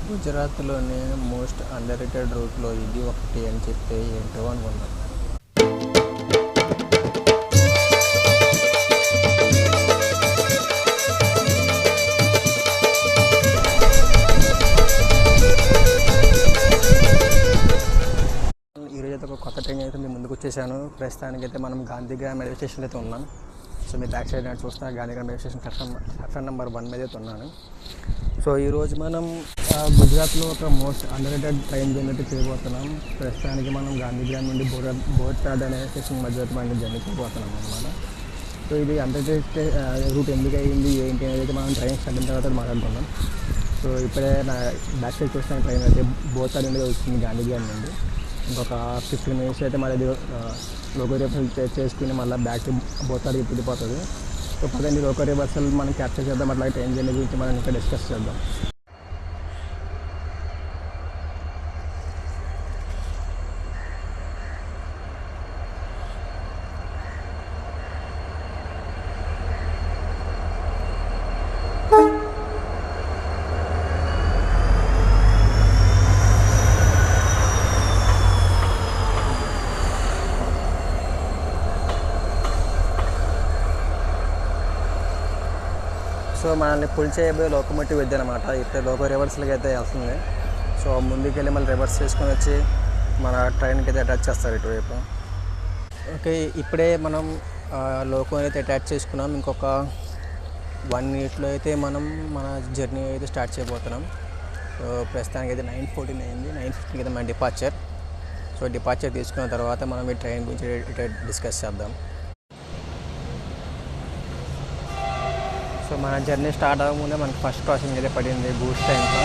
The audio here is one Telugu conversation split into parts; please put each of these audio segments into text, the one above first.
గుజరాత్‌లోని మోస్ట్ అండర్ రేటెడ్ రూట్‌లో ఇది ఒకటి అని చెప్తే ఏంటో అనుకున్నాను. ఈరోజైతే ఒక కొత్త ట్రైన్ అయితే మీ ముందుకు వచ్చేసాను. ప్రస్తుతానికైతే మనం గాంధీగ్రామ్ రైల్వే స్టేషన్లో అయితే ఉన్నాం. సో మీ బ్యాక్ సైడ్ నేను చూస్తున్నా Gandhigram railway station platform number 1 మీద అయితే ఉన్నాను. సో ఈరోజు మనం గుజరాత్లో ఒక most under rated train journey అయితే చేయబోతున్నాం. ప్రస్తుతానికి మనం గాంధీగ్రామ్ నుండి బోర్పాడ్ అనే స్టేషన్ మధ్య అయితే మనం జర్నీ చేయబోతున్నాం అనమాట. సో ఇది అండర్ రేటెడ్ రూట్ ఎందుకు అయ్యింది ఏంటి అనేది అయితే మనం ట్రైన్ స్టార్ట్ అయిన తర్వాత మాట్లాడుకుందాం. సో ఇప్పుడే నా బ్యాక్ సైడ్ చూస్తున్న ట్రైన్ అయితే బోర్పాడ్ నుండి వస్తుంది గాంధీగ్రామ్ నుండి. ఇంకొక 15 మినిట్స్ అయితే మళ్ళీ లోకల్ రివర్సల్ చేసుకుని మళ్ళీ బ్యాక్ బోర్పాడ్కి తిరిగిపోతుంది. సో పదండి లోకల్ రివర్సల్ మనం క్యాప్చర్ చేద్దాం. అట్లాగే ట్రైన్ జర్నీ గురించి మనం ఇంకా డిస్కస్ చేద్దాం. సో మనల్ని పుల్ చేయబోయే లోకోమోటివ్ ఇది అనమాట. ఇప్పుడు లోకల్ రివర్స్లకి అయితే వెళ్తుంది. సో ముందుకెళ్ళి మళ్ళీ రివర్స్ చేసుకొని వచ్చి మన ట్రైన్కి అయితే అటాచ్ చేస్తారు ఇటువైపు. ఓకే, ఇప్పుడే మనం లోకో అయితే అటాచ్ చేసుకున్నాం. ఇంకొక 1 మినిట్లో అయితే మనం మన జర్నీ అయితే స్టార్ట్ చేయబోతున్నాం. సో ప్రస్తుతానికి అయితే 9:14 అయింది. 9:15 అయితే మన డిపార్చర్. సో డిపార్చర్ తీసుకున్న తర్వాత మనం ఈ ట్రైన్ గురించి డిస్కస్ చేద్దాం. సో మన జర్నీ స్టార్ట్ అవ్వకముందే మనకి ఫస్ట్ క్రాసింగ్ అయితే పడింది బూస్ట్ టైంతో.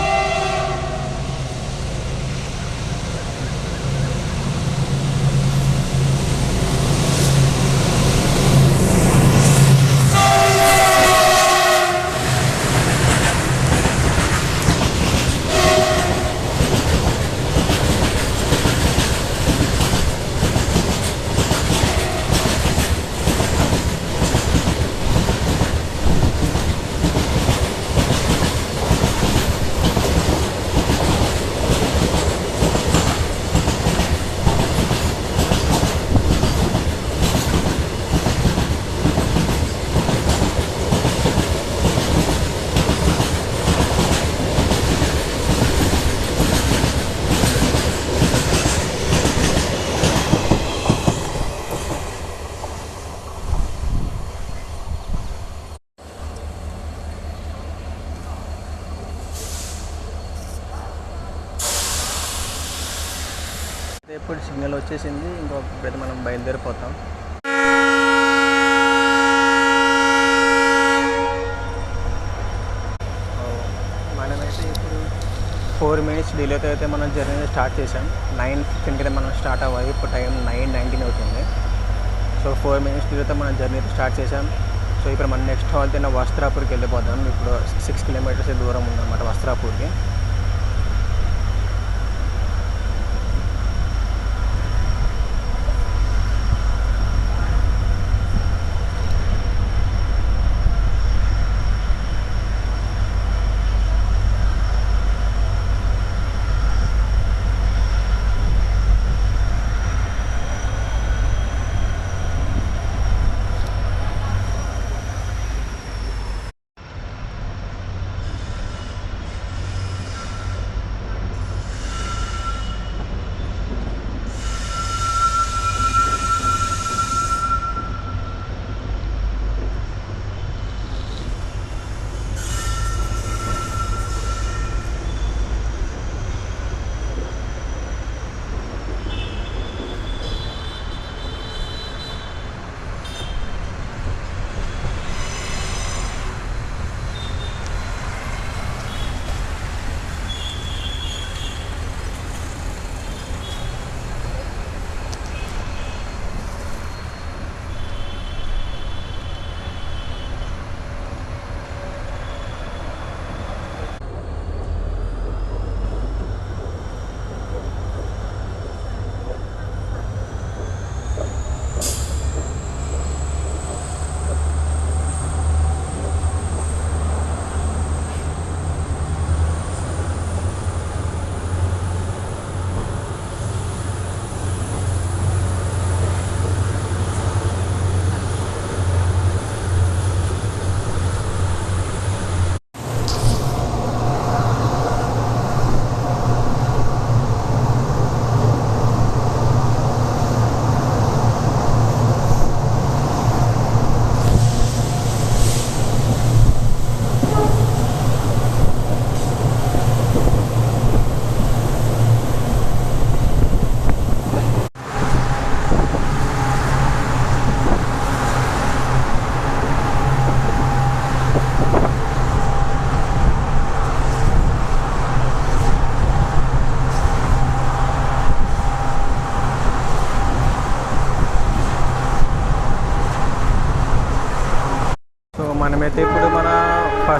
ఇప్పుడు సిగ్నల్ వచ్చేసింది. ఇంకొకటి మనం బయలుదేరిపోతాం. మనమైతే ఇప్పుడు 4 మినిట్స్ డిలేతో అయితే మనం జర్నీ స్టార్ట్ చేసాం. 9:15 అయితే మనం స్టార్ట్ అవ్వాలి. ఇప్పుడు టైం 9:19 అవుతుంది. సో 4 మినిట్స్ డిలేతో మనం జర్నీ స్టార్ట్ చేసాం. సో ఇప్పుడు మనం నెక్స్ట్ హాల్ట్ అయిన వస్త్రాపూర్కి వెళ్ళిపోతాం. ఇప్పుడు 6 కిలోమీటర్స్ దూరం ఉందన్నమాట వస్త్రాపూర్కి.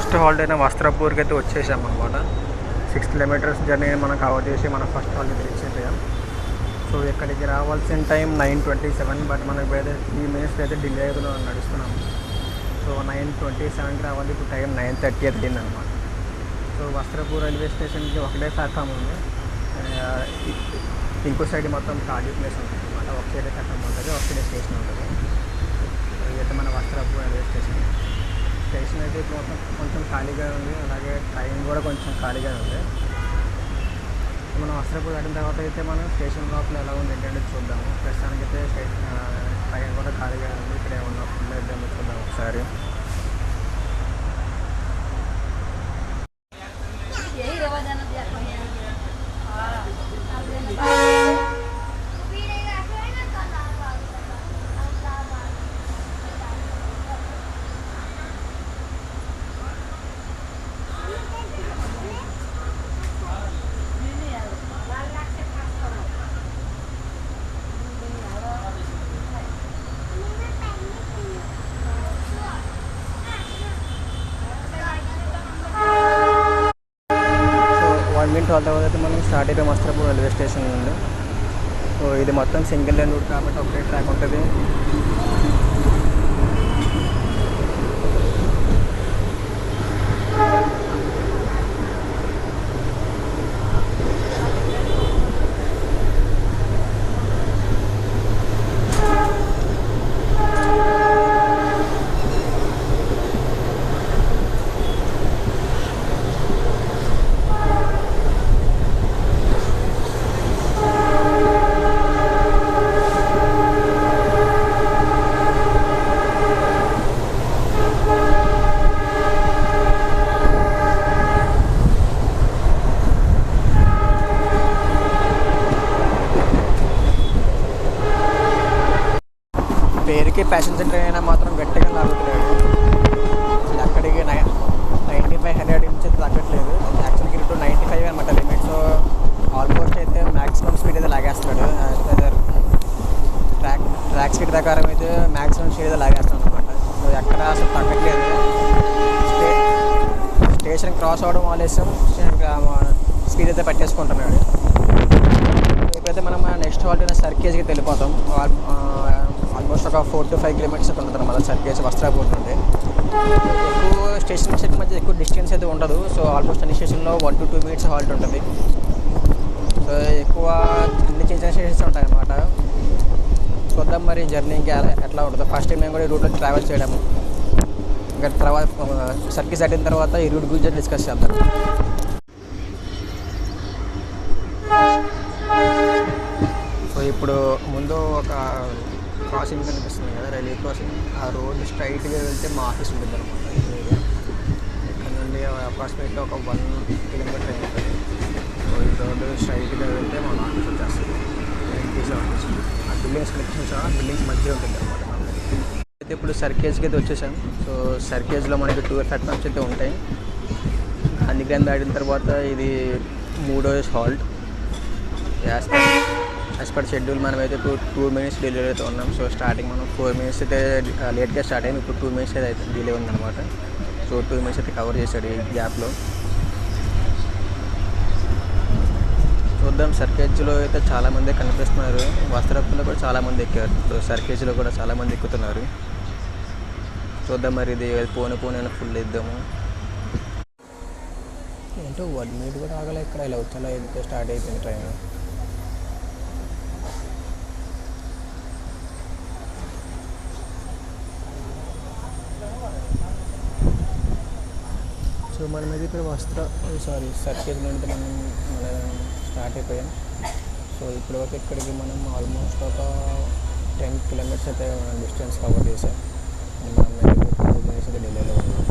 ఫస్ట్ హాల్ట్ అయిన వస్త్రాపూర్కి అయితే వచ్చేసాం అనమాట. 6 కిలోమీటర్స్ జర్నీ మనం కవర్ చేసి మన ఫస్ట్ హాల్ట్ అయితే రీచ్ అయిపోయాం. సో ఇక్కడికి రావాల్సిన టైం 9:27, బట్ మనకి అయితే 3 minutes అయితే డిలే అవుతున్నాం నడుస్తున్నాము. సో 9:27కి రావాలి, ఇప్పుడు టైం 9:30 అయితే అయిందనమాట. సో వస్త్రాపూర్ రైల్వే స్టేషన్కి ఒకటే ప్లాట్ఫామ్ ఉంది, ఇంకో సైడ్ మొత్తం ఖాళీ ప్లేస్ ఉంటుంది అనమాట. ఒక సైడ్ ప్లాట్ఫామ్ ఉంటుంది, ఒక సైడ్ స్టేషన్ ఉంటుంది. ఇదైతే మన వస్త్రాపూర్ రైల్వే స్టేషన్. స్టేషన్ అయితే ఇప్పుడు మొత్తం కొంచెం ఖాళీగా ఉంది, అలాగే ట్రైన్ కూడా కొంచెం ఖాళీగా ఉంది. మనం వస్త్రాపూర్ దాటిన తర్వాత అయితే మనం స్టేషన్ లోపల ఎలా ఉంది ఏంటంటే చూద్దాము. ప్రస్తుతానికి అయితే ట్రైన్ కూడా ఖాళీగా ఉంది. ఇక్కడ ఏమన్నా ఫుల్ అయితే చూద్దాం ఒకసారి. తర్వాత అయితే మనం స్టార్ట్ అయిపోయి వస్త్రాపూర్ రైల్వే స్టేషన్ నుండి. సో ఇది మొత్తం సింగిల్ లైన్ రూట్ కాబట్టి ఒకటే ట్రాక్ ఉంటుంది. పేరుకి ప్యాసింజర్ ట్రైన్ అయినా మాత్రం గట్టిగా లాగుతున్నాడు. అక్కడికి 95 నుంచి తగ్గట్లేదు. యాక్చువల్గా ఇటు 95 అనమాట లిమిట్. సో ఆల్మోస్ట్ అయితే మ్యాక్సిమం స్పీడ్ అయితే లాగేస్తాడు. ట్రాక్ స్పీడ్ ప్రకారం అయితే మ్యాక్సిమం స్పీడ్ అయితే లాగేస్తాడు అనమాట. సో ఎక్కడ అసలు తగ్గట్లేదు. స్టేషన్ క్రాస్ అవ్వడం ఆలస్యం, స్పీడ్ అయితే పట్టేసుకుంటున్నాడు. ఇప్పుడైతే మనం నెక్స్ట్ హాల్ట్ అయిన సర్కేజ్కి వెళ్ళిపోతాం. ఆల్మోస్ట్ ఒక 4 to 5 kilometers అయితే ఉంటుంది అన్నమాట సర్కేజ్ వస్త్రాపూర్ నుండి. ఎక్కువ స్టేషన్ మధ్య ఎక్కువ డిస్టెన్స్ అయితే ఉండదు. సో ఆల్మోస్ట్ అన్ని స్టేషన్లో 1 to 2 minutes హాల్ట్ ఉంటుంది. సో ఎక్కువ అన్ని చిన్న చిన్న స్టేషన్స్ ఉంటాయి అన్నమాట. చూద్దాం మరి జర్నీ ఇంకా ఎట్లా ఉంటుందో. ఫస్ట్ టైం మేము కూడా ఈ రూట్లో ట్రావెల్ చేయడము. ఇంకా తర్వాత సర్కేజ్ దాటిన తర్వాత ఈ రూట్ గురించి డిస్కస్ చేద్దాం. సో ఇప్పుడు ముందు ఒక క్రాసింగ్ కనిపిస్తుంది కదా, రైల్వే క్రాసింగ్. ఆ రోడ్డు స్ట్రైట్గా వెళ్తే మా ఆఫీస్ ఉంటుంది అనమాట. ఇక్కడ నుండి అప్రాక్సిమేట్గా ఒక 1 kilometer ఉంటుంది. సో ఈ రోడ్డు స్ట్రైట్గా వెళ్తే మా ఆఫీస్ వచ్చేస్తుంది. NTC office. ఆ బిల్డింగ్స్ కనిపిస్తుంది, ఆ బిల్డింగ్స్ మధ్య ఉంటుంది అనమాట. అయితే ఇప్పుడు సర్కేజ్కి అయితే వచ్చేసాం. సో సర్కేజ్లో మనకి 2 ప్లాట్ఫామ్స్ అయితే ఉంటాయి. అందుకని దాటిన తర్వాత ఇది 3వ హాల్ట్. యాజ్ పర్ షెడ్యూల్ మనమైతే 2 minutes డిలే అయితే ఉన్నాం. సో స్టార్టింగ్ మనం 4 minutes అయితే లేట్గా స్టార్ట్ అయింది. ఇప్పుడు 2 minutes అయితే డిలే ఉందన్నమాట. సో 2 minutes అయితే కవర్ చేశాడు ఈ గ్యాప్లో. చూద్దాం. సర్కేజ్లో అయితే చాలామంది కనిపిస్తున్నారు. వస్త్రాపూర్లో కూడా చాలామంది ఎక్కారు. సో సర్కేజ్లో కూడా చాలామంది ఎక్కుతున్నారు. చూద్దాం మరి ఇది పోను ఫుల్ ఇద్దాము. ఏంటో 1 minute కూడా ఆగలే. ఇక్కడ ఇలా వచ్చేలా అయితే స్టార్ట్ అయిపోయింది ట్రైన్. సో మనమైతే ఇప్పుడు సర్కేజ్ నుండి మనం స్టార్ట్ అయిపోయాం. సో ఇప్పుడు వరకు ఇక్కడికి మనం ఆల్మోస్ట్ ఒక 10 kilometers అయితే డిస్టెన్స్ కవర్ చేసాం. మనం 2 minutes అయితే డిలేలో ఉన్నాం.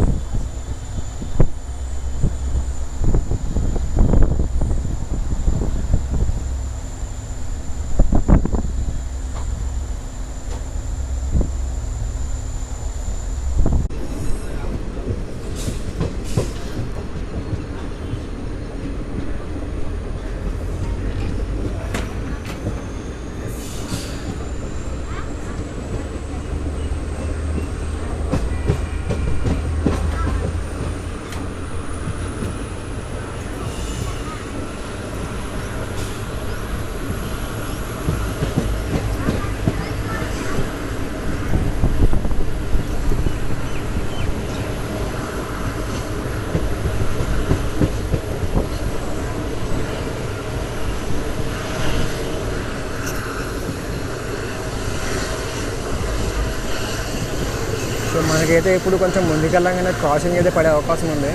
మనకైతే ఇప్పుడు కొంచెం ముందుకెళ్ళగానే క్రాసింగ్ అయితే పడే అవకాశం ఉంది.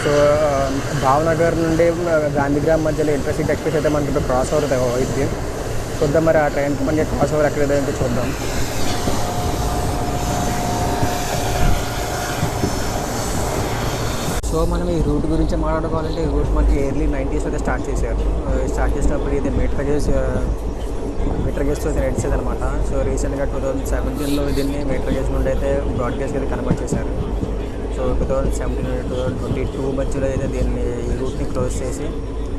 సో భావనగర్ నుండి గాంధీగ్రామ్ మధ్యలో ఇంటర్సిటీ ఎక్స్ప్రెస్ అయితే మనకి ఇప్పుడు క్రాస్ ఓవర్ అవుతుంది. చూద్దాం మరి ఆ ట్రైన్కి మనకి క్రాస్ ఓవర్ ఎక్కడైతే అంటే చూద్దాం. సో మనం ఈ రూట్ గురించి మాట్లాడుకోవాలంటే ఈ రూట్ మనకి ఎర్లీ 90s అయితే స్టార్ట్ చేశారు. స్టార్ట్ చేసినప్పుడు ఇది మీటర్ గేజ్తో నడిచేది అనమాట. సో రీసెంట్గా 2017లో దీన్ని మీటర్ గేజ్ నుండి అయితే బ్రాడ్ గేజ్ అయితే కన్వర్ట్ చేశారు. సో 2017 2022 మధ్యలో అయితే దీన్ని ఈ రూట్ని క్లోజ్ చేసి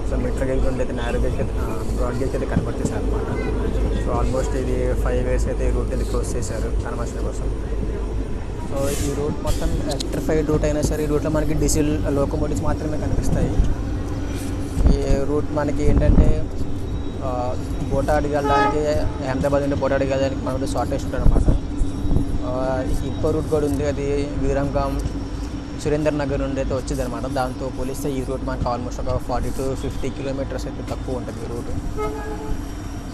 సో మీటర్ గేజ్ నుండి అయితే నారో గేజ్ బ్రాడ్ గేజ్ అయితే కన్వర్ట్ చేశారు అనమాట. సో ఆల్మోస్ట్ ఇది 5 years అయితే ఈ రూట్ అయితే క్లోజ్ చేశారు కన్వర్షన్ కోసం. సో ఈ రూట్ మొత్తం ఎలక్ట్రిఫైడ్ రూట్ అయినా సరే ఈ రూట్లో మనకి డీజిల్ లోకోమోటివ్స్ మాత్రమే కనిపిస్తాయి. ఈ రూట్ మనకి ఏంటంటే బోటాడికి వెళ్ళడానికి, అహ్మదాబాద్ నుండి బోటాడికి వెళ్ళడానికి మనకి షార్టెస్ట్ ఉంటుంది అనమాట. ఇంకో రూట్ కూడా ఉంది, అది విరామ్గామ్ సురేందర్ నగర్ నుండి అయితే వచ్చింది అనమాట. దాంతో పోలిస్తే ఈ రూట్ మనకు ఆల్మోస్ట్ ఒక 40 to 50 kilometers అయితే తక్కువ ఉంటుంది ఈ రూట్.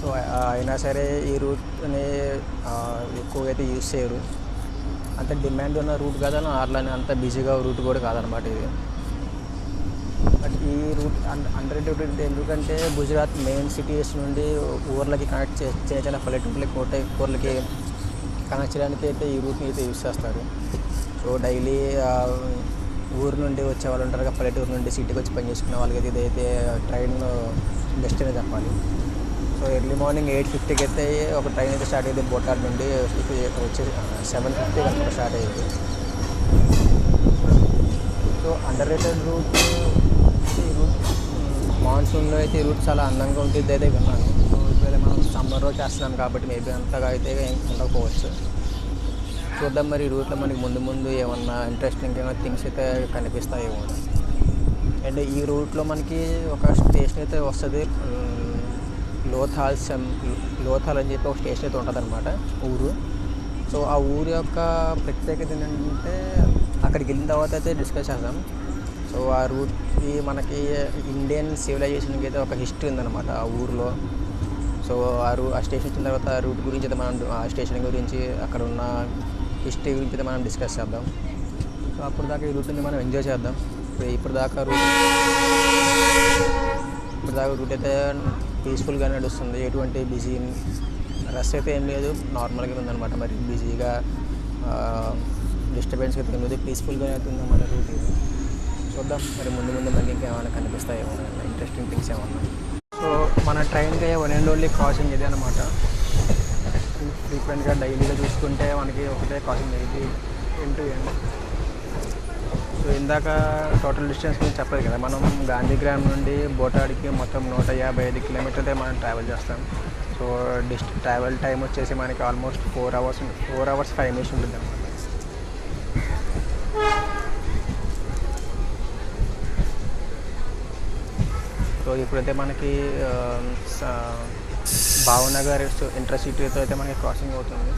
సో అయినా సరే ఈ రూట్ని ఎక్కువగా అయితే యూజ్ చేయరు. అంత డిమాండ్ ఉన్న రూట్ కాదని అట్లానే అంత బిజీగా రూట్ కూడా కాదనమాట ఇది. బట్ ఈ రూట్ అండర్ రేటెడ్ ఎందుకంటే గుజరాత్ మెయిన్ సిటీస్ నుండి ఊర్లకి కనెక్ట్ చిన్న పల్లెటూర్లకి ఊర్లకి కనెక్ట్ చేయడానికి అయితే ఈ రూట్ని అయితే యూజ్ చేస్తారు. సో డైలీ ఊరు నుండి వచ్చే వాళ్ళు ఉంటారు కదా, పల్లెటూరు నుండి సిటీకి వచ్చి పని చేసుకునే వాళ్ళకి ఇదైతే ట్రైన్ బెస్ట్ అనే చెప్పాలి. సో ఎర్లీ మార్నింగ్ 8:50కి అయితే ఒక ట్రైన్ అయితే స్టార్ట్ అయ్యింది బోటాడ్ నుండి. వచ్చి 7:50 కనుక స్టార్ట్ అయ్యింది. సో అండర్ రేటెడ్ రూట్ ఈ రూట్ మాన్సూన్లో అయితే ఈ రూట్ చాలా అందంగా ఉంటుంది అయితే విన్నాను. సో ఇప్పుడైతే మనం సమ్మర్లో చేస్తున్నాం కాబట్టి మేబీ అంతగా అయితే ఏం ఉండకపోవచ్చు. చూద్దాం మరి ఈ రూట్లో మనకి ముందు ఏమన్నా ఇంట్రెస్టింగ్ ఏమైనా థింగ్స్ అయితే కనిపిస్తాయేమో. అండ్ ఈ రూట్లో మనకి ఒక స్టేషన్ అయితే వస్తుంది, లోథాల్ అని చెప్పి ఒక స్టేషన్ అయితే ఉంటుంది అనమాట ఊరు. సో ఆ ఊరు యొక్క ప్రత్యేకత ఏంటంటే అక్కడికి వెళ్ళిన తర్వాత అయితే డిస్కస్ చేద్దాం. సో ఆ రూట్కి మనకి ఇండియన్ సివిలైజేషన్కి అయితే ఒక హిస్టరీ ఉందన్నమాట ఆ ఊరిలో. సో ఆ స్టేషన్ వచ్చిన తర్వాత ఆ రూట్ గురించి అయితే మనం ఆ స్టేషన్ గురించి అక్కడ ఉన్న హిస్టరీ గురించి అయితే మనం డిస్కస్ చేద్దాం. సో అప్పుడు దాకా ఈ రూట్ని మనం ఎంజాయ్ చేద్దాం. ఇప్పుడు దాకా రూట్ అయితే పీస్ఫుల్గా నడుస్తుంది, ఎటువంటి బిజీ రష్ అయితే ఏం లేదు, నార్మల్గా ఉందన్నమాట. మరి బిజీగా డిస్టర్బెన్స్ అయితే ఏం లేదు, పీస్ఫుల్గా అయితే ఉందన్నమాట రూట్ ఇది. చూద్దాం మరి ముందు మనకి ఇంకేమైనా కనిపిస్తాయేమో, ఇంట్రెస్టింగ్ థింగ్స్ ఏమన్నా. సో మన ట్రైన్కి వన్ అండ్ ఓన్లీ క్రాసింగ్ ఇదే అనమాట. ఫ్రీక్వెంట్గా డైలీగా చూసుకుంటే మనకి ఒకటే క్రాసింగ్ ఇది ఎంటూ ఎండ్. సో ఇందాక టోటల్ డిస్టెన్స్ గురించి చెప్పలేదు కదా, మనం గాంధీగ్రామ్ నుండి బోటాడికి మొత్తం 155 kilometers అయితే మనం ట్రావెల్ చేస్తాం. సో ట్రావెల్ టైం వచ్చేసి మనకి ఆల్మోస్ట్ 4 hours 5 minutes ఉంటుంది అనమాట. సో ఇప్పుడైతే మనకి భావనగర్ ఇంటర్సిటీతో అయితే మనకి క్రాసింగ్ అవుతుంది.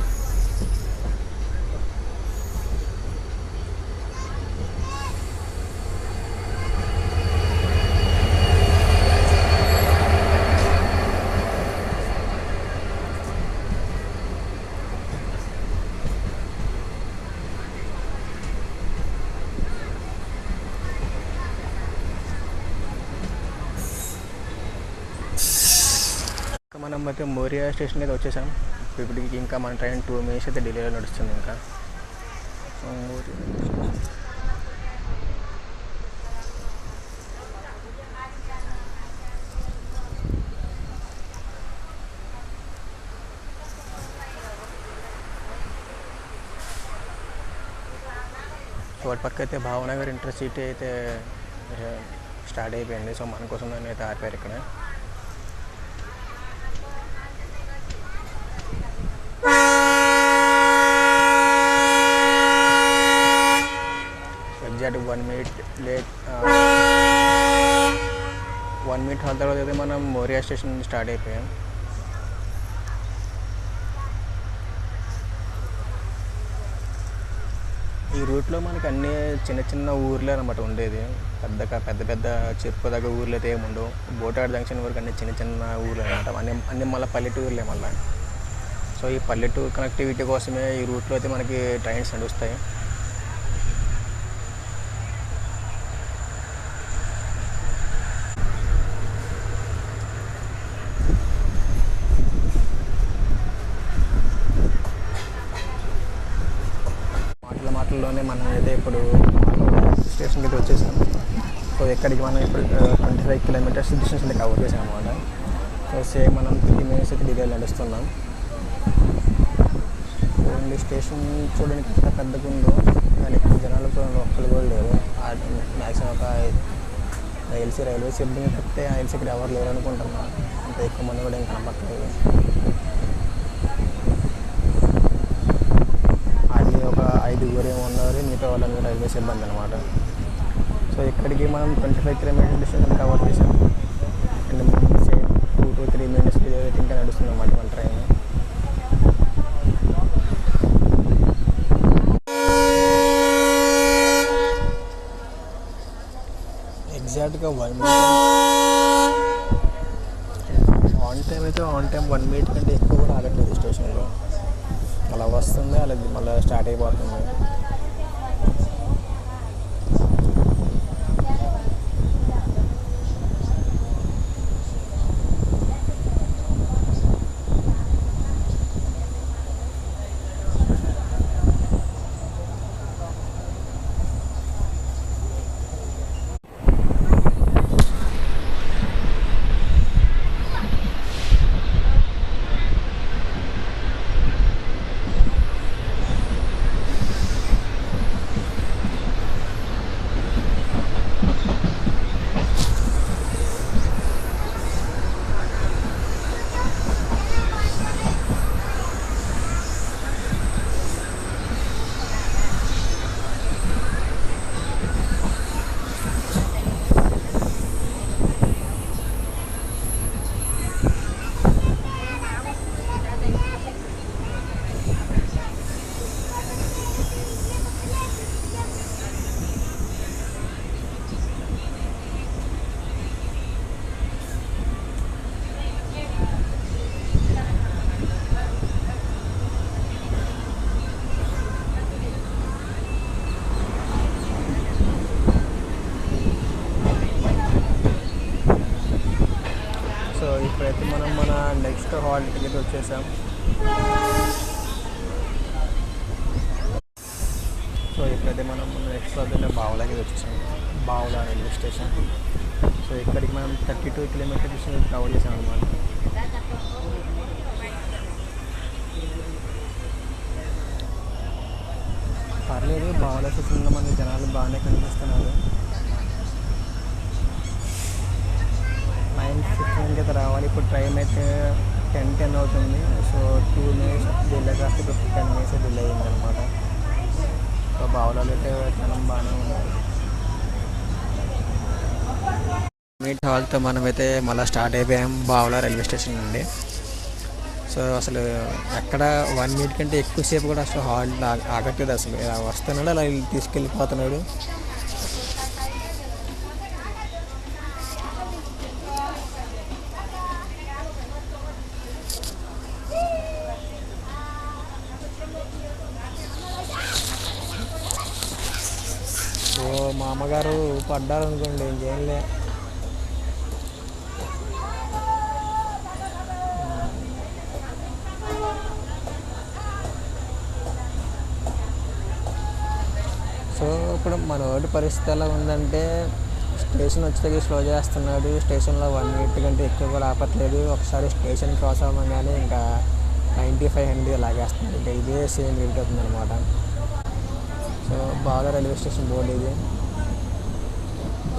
మనం అయితే మోరియా స్టేషన్ అయితే వచ్చేసాం. ఇప్పటికి ఇంకా మన ట్రైన్ 2 minutes అయితే డిలేలో నడుస్తుంది. ఇంకా సో వాటి పక్క అయితే భావనగర్ ఇంటర్సిటీ అయితే స్టార్ట్ అయిపోయింది. సో మన కోసం దాన్ని అయితే ఆపారు ఇక్కడ. Exact 1 minute late 1 minute hall తర్వాత అయితే మనం మోరియా స్టేషన్ నుంచి స్టార్ట్ అయిపోయాం. ఈ రూట్లో మనకి అన్ని చిన్న ఊర్లే అనమాట ఉండేది, పెద్ద చెప్పుకోదగ్గ ఊర్లు అయితే ఏమి ఉండవు. బోటాడ్ జంక్షన్ వరకు అన్ని చిన్న ఊర్లు అనమాట, అన్ని మళ్ళీ పల్లెటూర్లే మళ్ళీ. సో సో ఈ పల్లెటూరు కనెక్టివిటీ కోసమే ఈ రూట్లో అయితే మనకి ట్రైన్స్ నడుస్తాయి. మాటల్లోనే మనం అయితే ఇప్పుడు స్టేషన్కి అయితే వచ్చేసాము. సో ఎక్కడికి మనం ఇప్పుడు 25 కిలోమీటర్స్ డిస్టెన్స్ అయితే కవర్ చేసాం అన్నమాట. సో సేమ్ మనం 3 మినిట్స్ అయితే డిలే నడుస్తున్నాం. ఓన్లీ స్టేషన్ చూడడానికి ఎంత పెద్దగా ఉందో కానీ ఎక్కువ జనాలు ఒక్కరు కూడా లేరు. మ్యాక్సిమం ఒక ఎల్సీ రైల్వే సిబ్బంది తప్పితే ఆ ఎల్సీ ఇక్కడ ఎవరు లేరు అనుకుంటున్నాను. అంత ఎక్కువ మంది కూడా ఏం కనపడలేదు. అది ఒక 5 ఏమో ఉన్నారు, మిగతా వాళ్ళందరూ రైల్వే సిబ్బంది అనమాట. సో ఇక్కడికి మనం 25 కిలోమీటర్ డిస్టెన్స్ కవర్ చేసాం. అండ్ సేమ్ 2 to 3 మినిట్స్ అయితే ఇంకా నడుస్తుంది అన్నమాట మన ట్రైన్. ఎగ్జాక్ట్గా 1 మినిట్ ఆన్ టైం 1 మినిట్ కంటే ఎక్కువ కూడా ఆగట్లేదు స్టేషన్లో. అలా వస్తుంది, అలా మళ్ళీ స్టార్ట్ అయిపోతుంది. ఇప్పుడైతే మనం మన నెక్స్ట్ హాల్ట్కి అయితే వచ్చేసాం. సో ఇప్పుడైతే మనం నెక్స్ట్ అయితే బావులాకి వచ్చేసాం. బావులా రైల్వే స్టేషన్. సో ఇక్కడికి మనం 32 కిలోమీటర్ డిస్టెన్స్ కవర్ చేసాం అనమాట. పర్లేదు, బావులా స్టేషన్లో మనకి జనాలు బాగానే కనిపిస్తున్నారు. 9:15 అయితే రావాలి. ఇప్పుడు ట్రైన్ అయితే 10:10 అవుతుంది. సో 2 మినిట్స్ డిలే కాస్త ఇప్పుడు 10 మినిట్స్ డిలే అయింది అనమాట. సో బావులలో అయితే జనం బాగానే ఉన్నారు. మీట్ హాల్తో మనమైతే మళ్ళీ స్టార్ట్ అయిపోయాం బావులా రైల్వే స్టేషన్ నుండి. సో అసలు ఎక్కడ 1 మినిట్ కంటే ఎక్కువసేపు కూడా అసలు హాల్ ఆగట్లేదు. అసలు ఇలా వస్తున్నాడు, అలా తీసుకెళ్ళిపోతున్నాడు. సో మా అమ్మగారు పడ్డారు అనుకోండి, ఇంకేంలే. సో ఇప్పుడు మన వాడి పరిస్థితి ఎలా ఉందంటే, స్టేషన్ వచ్చేది స్లో చేస్తున్నాడు. స్టేషన్లో 1 మినిట్ కంటే ఎక్కువ కూడా ఆపట్లేదు. ఒకసారి స్టేషన్ క్రాస్ అవ్వగానే ఇంకా 95, 100 లాగేస్తున్నాడు. ఇంకా ఇదే సేమ్ రిపీట్ అవుతుంది అనమాట. సో బాగా రైల్వే స్టేషన్ బోర్డు ఇది.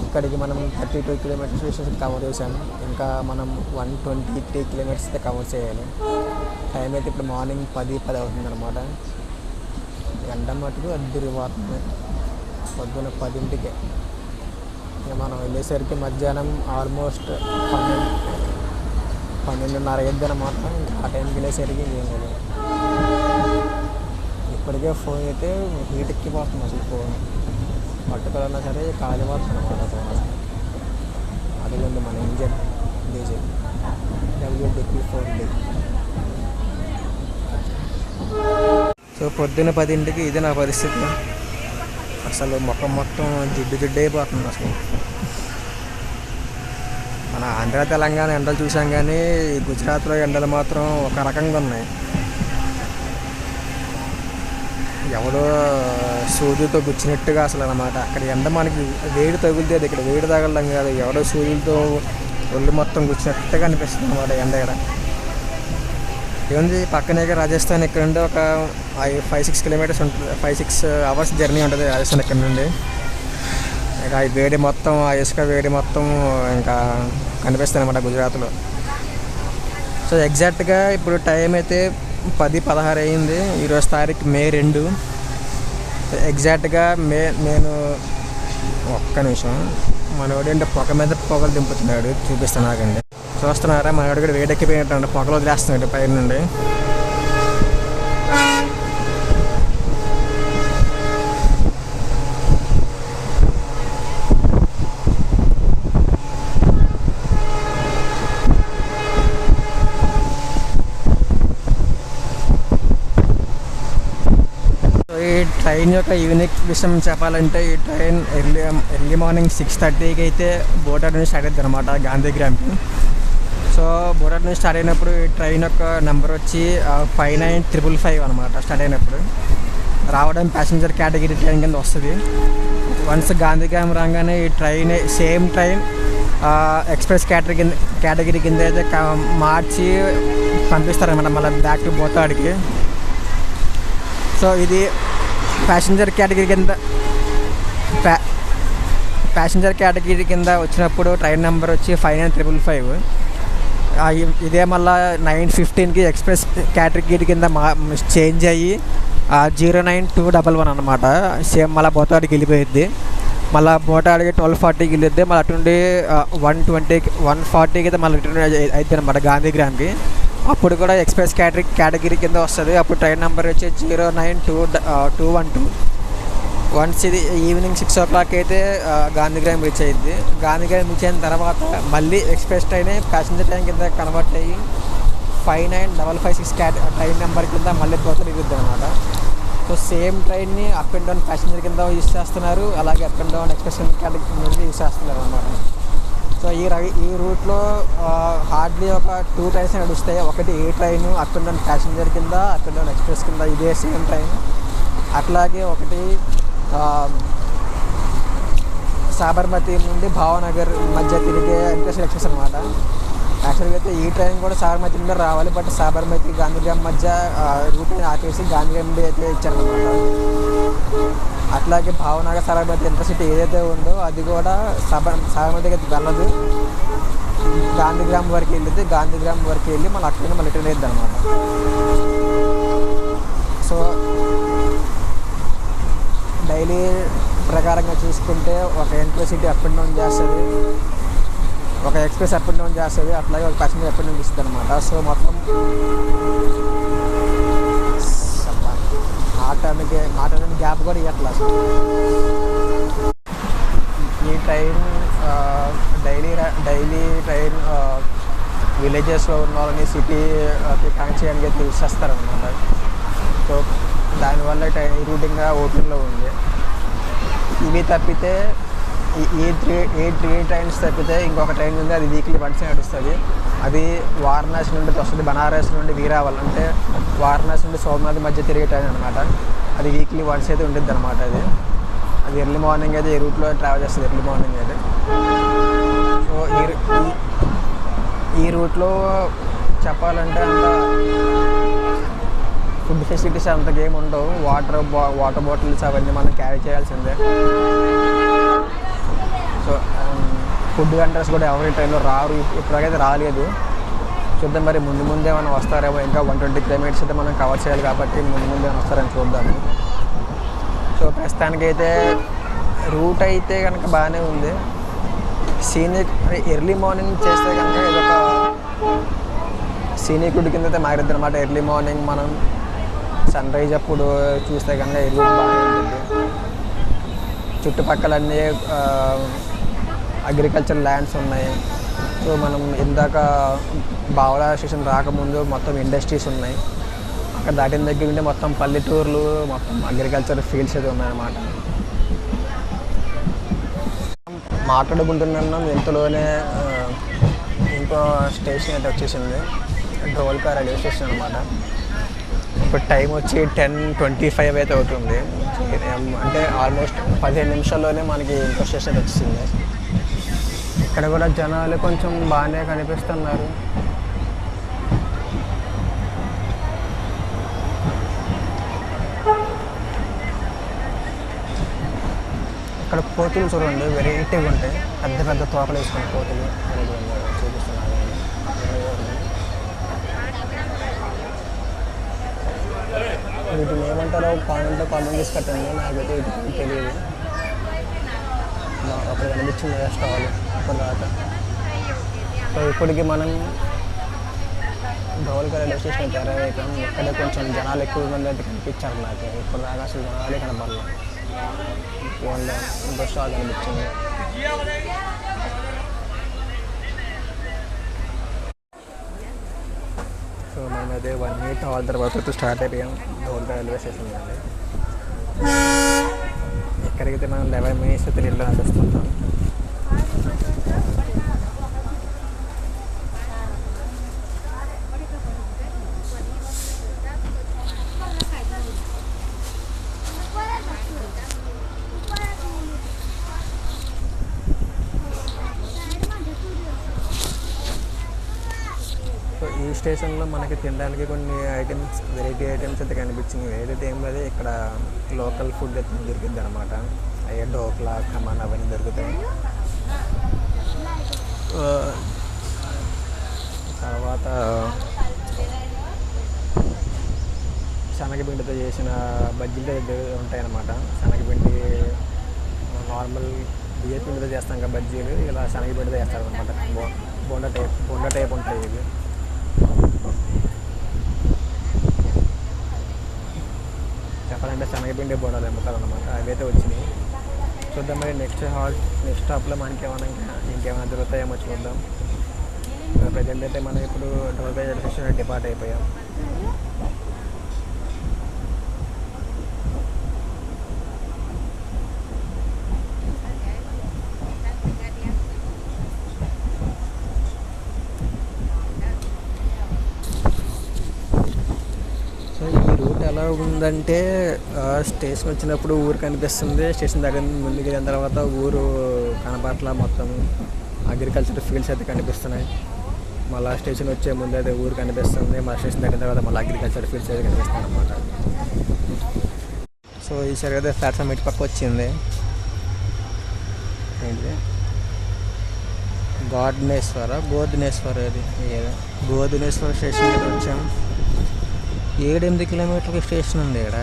ఇక్కడికి మనం 32 కిలోమీటర్స్ డిస్టెన్స్ కవర్ చేసాము. ఇంకా మనం 123 కిలోమీటర్స్ అయితే కవర్ చేయాలి. టైం అయితే ఇప్పుడు మార్నింగ్ 10 అవుతుంది అనమాట. ఎండ మటుకు అద్దరిపోతుంది. పొద్దున్న 10ంటికే. ఇక మనం వెళ్ళేసరికి మధ్యాహ్నం ఆల్మోస్ట్ 12:30 అయ్యిద్ది అనమాట. ఇంకా ఆ టైంకి వెళ్ళేసరికి ఏం లేదు. ఇప్పటికే ఫోన్ అయితే హీట్ ఎక్కిపోతుంది. అసలు ఫోన్ పట్టుకోవాలన్నా సరే కాలిపోతుంది అనమాట ఫోన్. అది ఉంది మన ఇంజన్ డీజిల్ WD-40. సో పొద్దున్న 10ంటికి ఇది నా పరిస్థితి. అసలు మొత్తం జిడ్డు అయిపోతుంది. అసలు మన ఆంధ్ర తెలంగాణ ఎండలు చూసాం, కానీ గుజరాత్లో ఎండలు మాత్రం ఒక రకంగా ఉన్నాయి. ఎవడో సూదులతో గుచ్చినట్టుగా అసలు అన్నమాట. అక్కడ ఎండ మనకి వేడి తగులుతుంది, ఇక్కడ వేడి తగలడం కాదు, ఎవడో సూదులతో ఒళ్ళు మొత్తం గుచ్చినట్టుగా అనిపిస్తుంది అన్నమాట ఎండ. ఇక్కడ ఏముంది, పక్కనే రాజస్థాన్. ఇక్కడ నుండి ఒక 5-6 కిలోమీటర్స్ ఉంటుంది, 5-6 అవర్స్ జర్నీ ఉంటుంది రాజస్థాన్ ఇక్కడ నుండి. ఇక ఈ వేడి మొత్తం, ఆ ఇసుక వేడి మొత్తం ఇంకా కనిపిస్తుంది అన్నమాట గుజరాత్లో. సో ఎగ్జాక్ట్గా ఇప్పుడు టైం అయితే 10:16 అయింది. ఈరోజు తారీఖు May 2. ఎగ్జాక్ట్గా నేను ఒక్క నిమిషం, మనోడు ఏంటో పొగ మీద పొగలు దింపుతున్నాడు, చూపిస్తాను నాకండి. చూస్తున్నారా, మనోడు కూడా వేడెక్కిపోయినట్టు పొగలు వదిలేస్తున్నాడు పైన నుండి. ఈ ట్రైన్ యొక్క యూనిక్ విషయం చెప్పాలంటే, ఈ ట్రైన్ ఎర్లీ మార్నింగ్ 6:30కి అయితే బోటాడ్ నుంచి స్టార్ట్ అవుతుంది అనమాట గాంధీగ్రామ్కి. సో బోటాడ్ నుంచి స్టార్ట్ అయినప్పుడు ఈ ట్రైన్ యొక్క నెంబర్ వచ్చి 59555 అనమాట. స్టార్ట్ అయినప్పుడు రావడం ప్యాసింజర్ కేటగిరీ ట్రైన్ కింద వస్తుంది. వన్స్ గాంధీగ్రామ్ రాగానే ఈ train same train express category కింద అయితే మార్చి పంపిస్తారనమాట మళ్ళీ బ్యాక్ టు బోటాడ్కి. సో ఇది ప్యాసింజర్ కేటగిరీ కింద వచ్చినప్పుడు ట్రైన్ నెంబర్ వచ్చి 59555. ఇదే మళ్ళీ 9:15కి ఎక్స్ప్రెస్ కేటగిరీ కింద చేంజ్ అయ్యి 09211 అనమాట. సేమ్ మళ్ళీ బోతాడికి వెళ్ళిపోయిద్ది. మళ్ళీ బోటాడికి 12:40కి వెళ్ళిద్ది. మళ్ళీ అటుండి 140కి అయితే మళ్ళీ రిటర్న్ అవుతుంది అనమాట గాంధీగ్రామ్కి. అప్పుడు కూడా ఎక్స్ప్రెస్ కేటగిరీ కింద వస్తుంది. అప్పుడు ట్రైన్ నెంబర్ వచ్చి 09212. వన్స్ ఇది ఈవినింగ్ 6 o'clock అయితే గాంధీగ్రామ్ రీచ్ అయ్యింది. గాంధీగ్రామ్ రీచ్ అయిన తర్వాత మళ్ళీ ఎక్స్ప్రెస్ ట్రైన్ ప్యాసింజర్ ట్రైన్ కింద కన్వర్ట్ అయ్యి 59556 ట్రైన్ నెంబర్ కింద మళ్ళీ పోతే దిగుద్ది అనమాట. సో సేమ్ ట్రైన్ని అప్ అండ్ డౌన్ ప్యాసింజర్ కింద యూజ్ చేస్తున్నారు, అలాగే up and down express category కింద యూజ్ చేస్తున్నారు అనమాట. సో ఈ రూట్లో హార్డ్లీ ఒక 2 ట్రైన్స్ నడుస్తాయి. ఒకటి ఏ train up and down passenger కింద, అప్ అండ్ డౌన్ ఎక్స్ప్రెస్ కింద, ఇదే సేమ్ ట్రైన్. అట్లాగే ఒకటి సాబర్మతి నుండి భావనగర్ మధ్య తిరిగే ఇంటర్సిటీ ఎక్స్ప్రెస్ అనమాట. యాక్చువల్గా అయితే ఈ ట్రైన్ కూడా సాబర్మతి నుండి రావాలి, బట్ సాబర్మతి గాంధీగ్రామ్ మధ్య రూట్ని ఆపేసి గాంధీగ్రామ్ నుండి అయితే ఇచ్చారనమాట. అట్లాగే భావనగర్ సాబర్మతి ఇంటర్సిటీ ఏదైతే ఉందో అది కూడా సాబర్మతికి అయితే వెళ్ళదు, గాంధీగ్రామ్ వరకు వెళ్ళింది. గాంధీగ్రామ్ వరకు వెళ్ళి మళ్ళీ అక్కడ మళ్ళీ రిటర్న్ అయ్యిద్ది అనమాట. సో డైలీ ప్రకారంగా చూసుకుంటే ఒక ఇంటర్సిటీ అప్ అండ్ డౌన్ చేస్తుంది, ఒక ఎక్స్ప్రెస్ అప్ అండ్ డౌన్ చేస్తుంది, అట్లాగే ఒక ప్యాసింజర్ అప్ అండ్ డౌన్ చేస్తుంది అనమాట. సో మొత్తం మాట్లాడడానికి గ్యాప్ కూడా ఇవ్వట్లా. ఈ ట్రైన్ డైలీ ట్రైన్ విలేజెస్లో ఉన్న వాళ్ళని సిటీకి కనెక్ట్ చేయడానికి అయితే యూజ్ చేస్తారనమాట. సో దానివల్ల ట్రైన్ రూటింగ్గా ఓపెన్లో ఉంది. ఇవి తప్పితే ఈ త్రీ ట్రైన్స్ తప్పితే ఇంకొక ట్రైన్ ఉంది, అది వీక్లీ వన్స్ నడుస్తుంది. అది వారణాసి నుండి వస్తుంది, బనారస్ నుండి వీరావల్, అంటే వారణాసి నుండి సోమనాథ్ మధ్య తిరిగే ట్రైన్ అనమాట. అది వీక్లీ వన్స్ అయితే ఉంటుంది అనమాట. అది ఎర్లీ మార్నింగ్ అయితే ఈ రూట్లో ట్రావెల్ చేస్తుంది, ఎర్లీ మార్నింగ్ అయితే. సో ఈ రూట్లో చెప్పాలంటే అంత ఫుడ్ ఫెసిలిటీస్ అంతగా ఏమి ఉండవు. వాటర్ బాటిల్స్ అవన్నీ మనం క్యారీ చేయాల్సిందే. సో ఫుడ్ వెండర్స్ కూడా ఎవరి ట్రైన్లో రారు, ఇప్పటికైతే రాలేదు. చూద్దాం మరి ముందు ఏమైనా వస్తారేమో. ఇంకా 120 kilometers అయితే మనం కవర్ చేయాలి కాబట్టి ముందు ఏమైనా వస్తారని చూద్దాము. సో ప్రస్తుతానికైతే రూట్ అయితే కనుక బాగానే ఉంది. సీనిక్ ఎర్లీ మార్నింగ్ చేస్తే కనుక ఇదొక సీనిక్ రూట్ కింద అయితే మారిద్ది అనమాట. ఎర్లీ మార్నింగ్ మనం సన్ రైజ్ అప్పుడు చూస్తే కనుక ఈ రూట్ బాగానే ఉంటుంది. చుట్టుపక్కలన్నీ అగ్రికల్చర్ ల్యాండ్స్ ఉన్నాయి. సో మనం ఇందాక బావలా స్టేషన్ రాకముందు మొత్తం ఇండస్ట్రీస్ ఉన్నాయి. అక్కడ దాటిన దగ్గర ఉంటే మొత్తం పల్లెటూర్లు, మొత్తం అగ్రికల్చర్ ఫీల్డ్స్ అయితే ఉన్నాయన్నమాట. మాట్లాడుకుంటున్నాం ఇంతలోనే ఇంకో స్టేషన్ అయితే వచ్చేసింది, ధోల్కా రైల్వే స్టేషన్ అనమాట. ఇప్పుడు టైం వచ్చి 10:25 అయితే అవుతుంది. అంటే ఆల్మోస్ట్ 15 నిమిషాల్లోనే మనకి ఇంకో స్టేషన్ వచ్చింది. ఇక్కడ కూడా జనాలు కొంచెం బాగానే కనిపిస్తున్నారు. ఇక్కడ కోతులు చూడండి, వెరైటీగా ఉంటాయి, పెద్ద పెద్ద తోకలు వేసుకుని కోతులు చూపిస్తున్నారు. వీటిని ఏమంటారో కామెంట్ చేసి కట్టండి, నాకైతే వీటికి తెలియదు. అక్కడ కనిపించింది స్టాల్ అక్కడ దాకా. సో ఇప్పటికి మనం ధోల్కా రైల్వే స్టేషన్ అయితే అరైవ్ అయిపోయాం. ఇక్కడే కొంచెం జనాలు ఎక్కువ మంది అయితే కనిపించారు నాకు. ఇప్పుడు దాకా అసలు జనాలే కనపడలేదు, ఫోన్లో ఇంకో స్టాల్ కనిపించింది. సో మనమైతే 1 minute హాల్ తర్వాత స్టార్ట్ అయిపోయాం ధోల్కా రైల్వే స్టేషన్ అండి. ఇక్కడికైతే మనం 11 minutes అయితే నీళ్ళు నడుస్తుంటాం. సో ఈ స్టేషన్లో మనకి తినడానికి కొన్ని ఐటమ్స్, వెరైటీ ఐటమ్స్ అయితే కనిపించింది. ఏదైతే ఏం లేదు, ఇక్కడ లోకల్ ఫుడ్ అయితే దొరికింది అనమాట. అయ్యే ఢోక్లా, ఖమన్ అవన్నీ దొరుకుతాయి. తర్వాత శనగపిండితో చేసిన బజ్జీలు ఉంటాయన్నమాట. శనగపిండి నార్మల్ బియ్య పిండితో చేస్తాం కదా బజ్జీలు, ఇలా శనగపిండితో చేస్తారు అనమాట. బొండ టైప్ ఉంటాయి ఇవి. చెప్పాలంటే శనగపిండి బోండాలు అమ్ముతారు అనమాట. అవి అయితే వచ్చినాయి. చూద్దాం మరి నెక్స్ట్ స్టాప్లో మనకి ఇంకేమైనా దొరుకుతాయేమో చూద్దాం. ప్రజెంట్ అయితే మనం ఇప్పుడు ధోల్కా రైల్వే స్టేషన్ డిపార్ట్ అయిపోయాం. ఎలా ఉందంటే స్టేషన్ వచ్చినప్పుడు ఊరు కనిపిస్తుంది, స్టేషన్ దగ్గర ముందుకు వెళ్ళిన తర్వాత ఊరు కనపట్ల, మొత్తం అగ్రికల్చర్ ఫీల్డ్స్ అయితే కనిపిస్తున్నాయి. మళ్ళీ స్టేషన్ వచ్చే ముందు అయితే ఊరు కనిపిస్తుంది, మా స్టేషన్ దగ్గర తర్వాత మళ్ళీ అగ్రికల్చర్ ఫీల్డ్స్ అయితే కనిపిస్తాయి అన్నమాట. సో ఈసారి అయితే ప్లాట్ఫామ్ ఇటు పక్క వచ్చింది. ఏంటి గోధనేశ్వర ఇది గోధనేశ్వర స్టేషన్ అయితే వచ్చాం. 7-8 కిలోమీటర్ల స్టేషన్ ఉంది ఇక్కడ.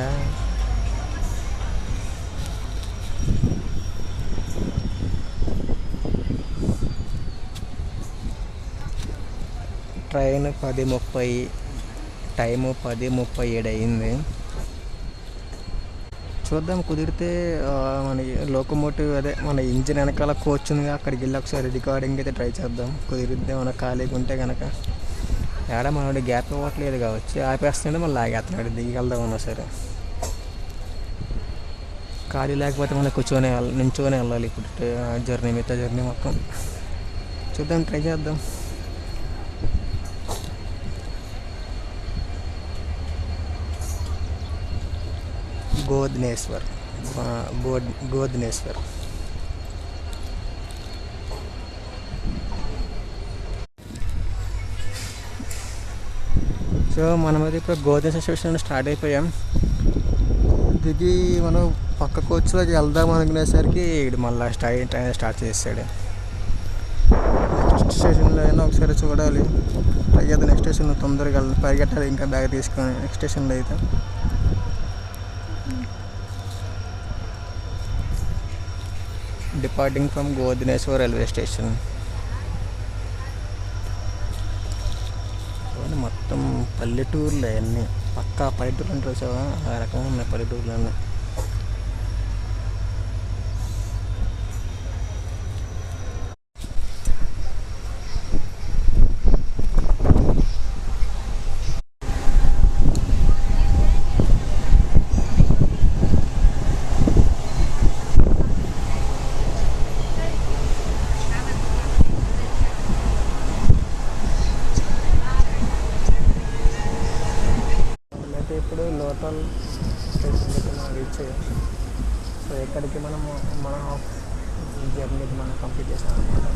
ట్రైన్ 10:30, టైము 10:37 అయింది. చూద్దాం కుదిరితే మనకి లోకోమోటివ్ అదే మన ఇంజిన్ వెనకాల కోచ్ ఉంది, అక్కడికి వెళ్ళి ఒకసారి రికార్డింగ్ అయితే ట్రై చేద్దాం. కుదిరిద్దే మన ఖాళీగా ఉంటే కనుక. ఏడ మనోడి గ్యాప్ ఇవ్వట్లేదు కావచ్చు, ఆపేస్తుంటే మళ్ళీ ఆగేస్తున్నాడు, దిగికెళ్దాం అన్నా సరే. ఖాళీ లేకపోతే మళ్ళీ నించోనే వెళ్ళాలి ఇప్పుడు మిగతా జర్నీ మొత్తం. చూద్దాం, ట్రై చేద్దాం. గోధనేశ్వర్. సో మనమైతే ఇప్పుడు గోధనేశ్వర్ స్టేషన్ స్టార్ట్ అయిపోయాం. దిగి మనం పక్క కోచ్లోకి వెళ్దాం అనుకునేసరికి ఇది మళ్ళీ ట్రైన్ స్టార్ట్ చేసాడు. నెక్స్ట్ స్టేషన్లో అయినా ఒకసారి చూడాలి, ట్రై చేద్దాం. నెక్స్ట్ స్టేషన్లో తొందరగా పరిగెట్టాలి, ఇంకా బ్యాగ్ తీసుకొని. నెక్స్ట్ స్టేషన్లో అయితే డిపార్టింగ్ ఫ్రమ్ గోధనేశ్వర్ రైల్వే స్టేషన్. మొత్తం పల్లెటూర్లే అన్నీ, పక్కా పల్లెటూర్లు అంటే వచ్చావా, ఆ రకంగా ఉన్నాయి పల్లెటూర్లు అన్నీ. ప్లేస్. సో ఇక్కడికి మనము మన జర్నీకి మనం కంప్లీట్ చేసాం అనమాట.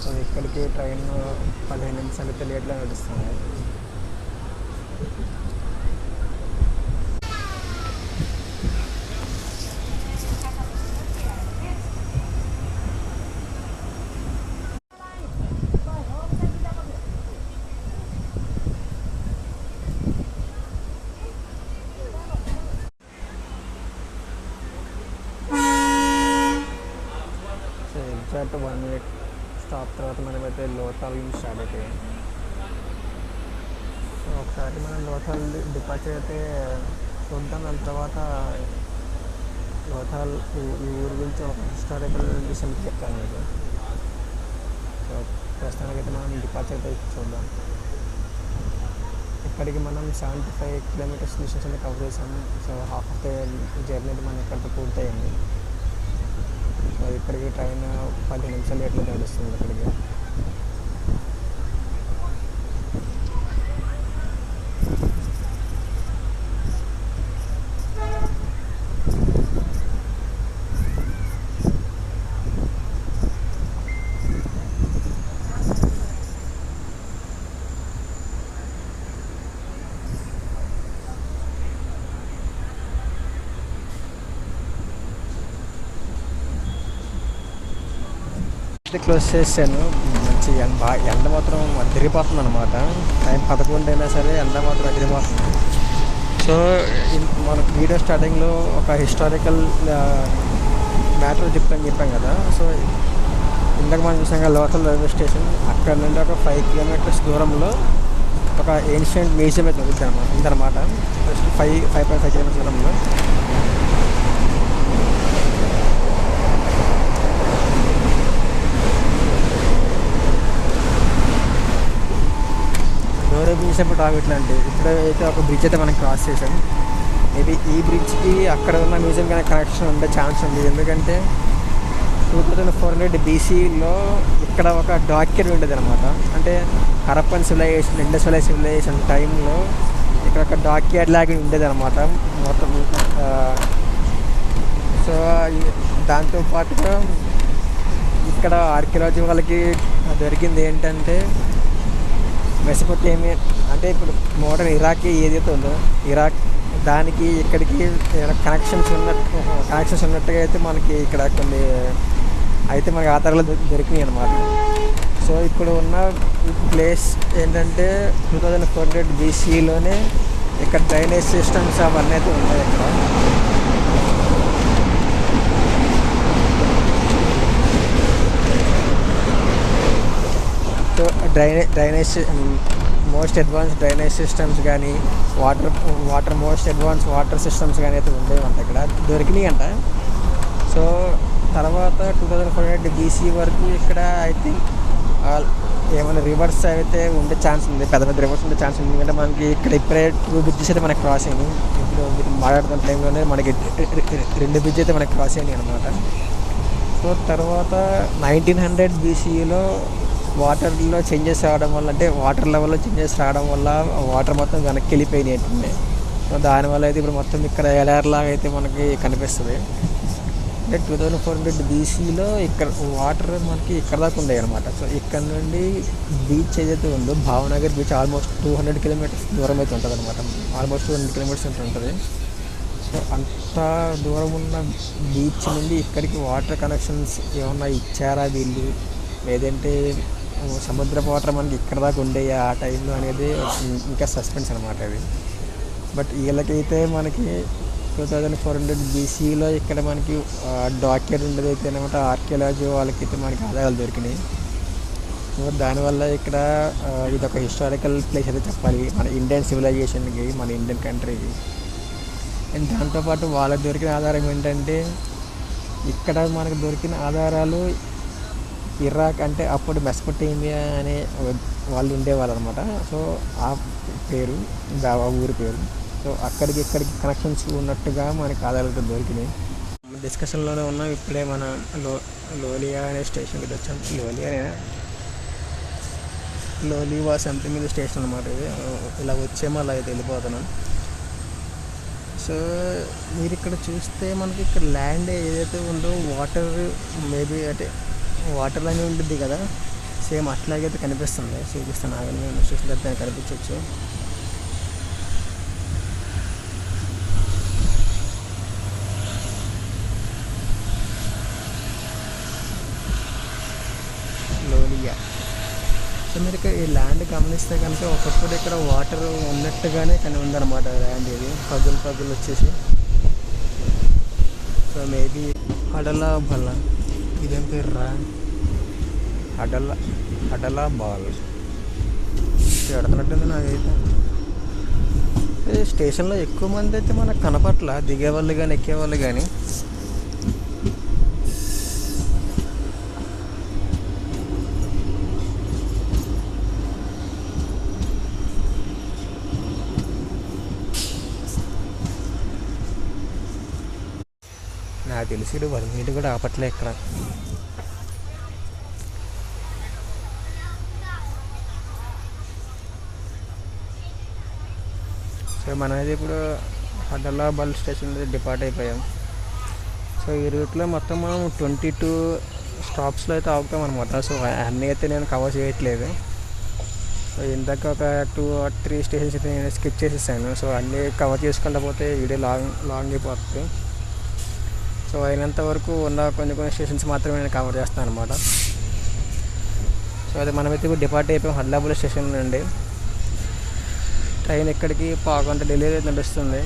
సో ఇక్కడికి ట్రైన్ 15 నిమిషాలు అయితే లేట్గా నడుస్తుంది. సో ఎగ్జాక్ట్ 1 minute స్టాప్ తర్వాత మనమైతే లోథల్ నుంచి స్టార్ట్ అవుతాయి. సో ఒకసారి మనం లోథల్ డిపార్చర్ అయితే చూద్దాం. దాని తర్వాత లోథల్ ఈ ఊరు గురించి ఒక హిస్టారికల్ విషయం చెప్తాను మీకు. సో ప్రస్తుతానికైతే మనం డిపార్చర్ అయితే చూద్దాం. ఇక్కడికి మనం 75 కిలోమీటర్స్ డిస్టెన్స్ అయితే కవర్ చేసాం. So half of the journey అయితే మనం ఇక్కడితో పూర్తయింది. సో ఇక్కడికి ట్రైన్ 10 నిమిషాలు ఎట్లా నడుస్తుంది ఇక్కడికి. క్లోజ్ చేశాను. మంచి ఎండ మాత్రం అదిరిపోతుంది అనమాట. టైం 11 అయినా సరే ఎండ మాత్రం అదిరిపోతుంది. సో మనకు వీడియో స్టార్టింగ్లో ఒక హిస్టారికల్ మ్యాటర్ చెప్పాం కదా. సో ఇందాక మనం చూసాం కదా లోకల్ రైల్వే స్టేషన్, అక్కడ నుండి ఒక 5 కిలోమీటర్స్ దూరంలో ఒక ఏన్షియంట్ మ్యూజియం అయితే ఉందన్నమాట. జస్ట్ 5.5 కిలోమీటర్స్ దూరంలో. చూసినప్పుడు రావట్లండి. ఇప్పుడైతే ఒక బ్రిడ్జ్ అయితే మనం క్రాస్ చేసాం. మేబీ ఈ బ్రిడ్జ్కి అక్కడ ఉన్న మ్యూజియం కానీ కనెక్షన్ ఉండే ఛాన్స్ ఉంది. ఎందుకంటే 2400 BCలో ఇక్కడ ఒక డాక్యుమెంట్ ఉండేది అనమాట. అంటే Harappan civilisation, Indus valley civilisation టైంలో ఇక్కడ ఒక డాక్యార్డ్ లాగా ఉండేది అనమాట మొత్తం. సో దాంతోపాటుగా ఇక్కడ ఆర్కియాలజీ వాళ్ళకి దొరికింది ఏంటంటే మెసొపొటేమియా, అంటే ఇప్పుడు మోడర్న్ ఇరాక్ ఏదైతే ఉందో ఇరాక్, దానికి ఇక్కడికి కనెక్షన్స్ ఉన్నట్టుగా అయితే మనకి ఇక్కడ కొన్ని అయితే మనకి ఆధారాలు దొరికినాయి అన్నమాట. సో ఇప్పుడు ఉన్న ప్లేస్ ఏంటంటే 2400 BCలోనే ఇక్కడ డ్రైనేజ్ సిస్టమ్స్ అవన్నీ అయితే ఉన్నాయి ఇక్కడ. So drainage most advanced drainage systems కానీ మోస్ట్ అడ్వాన్స్ వాటర్ సిస్టమ్స్ కానీ అయితే ఉండేవంట ఇక్కడ, దొరికినాయి అంట. సో తర్వాత 2400 BC వరకు ఇక్కడ ఐ థింక్ ఏమైనా రివర్స్ అయితే ఉండే ఛాన్స్ ఉంది, పెద్ద పెద్ద రివర్స్ ఉండే ఛాన్స్ ఉంది. ఎందుకంటే మనకి ఇక్కడ ఇప్పుడే 2 బ్రిడ్జెస్ అయితే మనకి క్రాస్ అయ్యాయి. ఇప్పుడు మీరు మాట్లాడుతున్న టైంలోనే మనకి 2 బ్రిడ్జ్ అయితే మనకి క్రాస్ అయ్యాయి అనమాట. సో తర్వాత 1900 BCలో వాటర్లో చేంజెస్ రావడం వల్ల, అంటే వాటర్ లెవెల్లో చేంజెస్ రావడం వల్ల వాటర్ మొత్తం వెనక్కి వెళ్ళిపోయినాయి అంటే. సో దానివల్ల అయితే ఇప్పుడు మొత్తం ఇక్కడ ఎలార్లాగా అయితే మనకి కనిపిస్తుంది. అంటే 2400 BCలో ఇక్కడ వాటర్ మనకి ఇక్కడ దాకా ఉండేవి అనమాట. సో ఇక్కడ నుండి బీచ్ ఏదైతే ఉందో భావనగర్ బీచ్ ఆల్మోస్ట్ 200 కిలోమీటర్స్ దూరం అయితే ఉంటుంది అనమాట. ఆల్మోస్ట్ 200 కిలోమీటర్స్ అయితే ఉంటుంది. సో అంత దూరం ఉన్న బీచ్ నుండి ఇక్కడికి వాటర్ కనెక్షన్స్ ఏమన్నా ఇచ్చారా వీళ్ళు, లేదంటే సముద్రపు వాటర్ మనకి ఇక్కడ దాకా ఉండేవి ఆ టైంలో అనేది ఇంకా సస్పెన్స్ అనమాట అది. బట్ వీళ్ళకైతే మనకి 2400 BCలో ఇక్కడ మనకి డాక్యుమెంట్ ఉండేది అయితే అనమాట. ఆర్కియాలజీ వాళ్ళకైతే మనకి ఆధారాలు దొరికినాయి. దానివల్ల ఇక్కడ ఇదొక హిస్టారికల్ ప్లేస్ అయితే చెప్పాలి మన ఇండియన్ సివిలైజేషన్కి, మన ఇండియన్ కంట్రీకి. అండ్ దాంతోపాటు వాళ్ళకి దొరికిన ఆధారం ఏంటంటే ఇక్కడ మనకు దొరికిన ఆధారాలు ఇరాక్, అంటే అప్పుడు మెసొపొటేమియా అనే వాళ్ళు ఉండేవాళ్ళు అనమాట. సో ఆ పేరు ఆ ఊరి పేరు. సో అక్కడికి ఇక్కడికి కనెక్షన్స్ ఉన్నట్టుగా మనకి ఆధారాలతో దొరికినాయి. డిస్కషన్లోనే ఉన్నాం. ఇప్పుడే మన లోలియా అనే స్టేషన్కి వచ్చాం. లోలియా లోలీవా సంథింగ్ ఇది స్టేషన్ అనమాట. ఇది ఇలా వచ్చేమో అలా అయితే వెళ్ళిపోతున్నాం. సో మీరు ఇక్కడ చూస్తే మనకి ఇక్కడ ల్యాండ్ ఏదైతే ఉందో వాటర్ మేబీ అంటే వాటర్ లైన్ ఉంటుంది కదా, సేమ్ అట్లాగైతే కనిపిస్తుంది. చూపిస్తాను ఆగండి, స్టేషన్ దగ్గర కనిపించవచ్చు. లోలియా. సో మీరు ఇక్కడ ఈ ల్యాండ్ గమనిస్తే కనుక ఒకప్పుడు ఇక్కడ వాటర్ ఉన్నట్టుగానే కానీ ఉందన్నమాట ల్యాండ్. ఇది పగులు వచ్చేసి. సో మేబీ అడలా బల్ల, ఇదేం పేరు రా, అడలా బాల్ పెడుతున్నట్టుంది నాకైతే. స్టేషన్లో ఎక్కువ మంది అయితే మనకు కనపట్ల, దిగేవాళ్ళు కానీ ఎక్కేవాళ్ళు కానీ. నాకు తెలిసి 1 minute కూడా ఆపట్లే ఇక్కడ. సో మనమైతే ఇప్పుడు అడలాబాద్ స్టేషన్ డిపార్ట్ అయిపోయాం. సో ఈ రూట్లో మొత్తం మనం 22 స్టాప్స్లో అయితే ఆగుతాం అనమాట. సో అన్నీ అయితే నేను కవర్ చేయట్లేదు. సో ఇందాక ఒక 2 or 3 స్టేషన్స్ అయితే నేను స్కిప్ చేసేసాను. సో అన్నీ కవర్ చేసుకుంటూ పోతే వీడియో లాంగ్ అయిపోతుంది. సో అయినంత వరకు ఉన్న కొన్ని స్టేషన్స్ మాత్రమే నేను కవర్ చేస్తాను అనమాట. సో అది మనమైతే ఇప్పుడు డిపార్ట్ అయిపోయాం అడలాబాద్ స్టేషన్ నుండి. ట్రైన్ ఇక్కడికి పావుగంట డిలే నడుస్తుంది.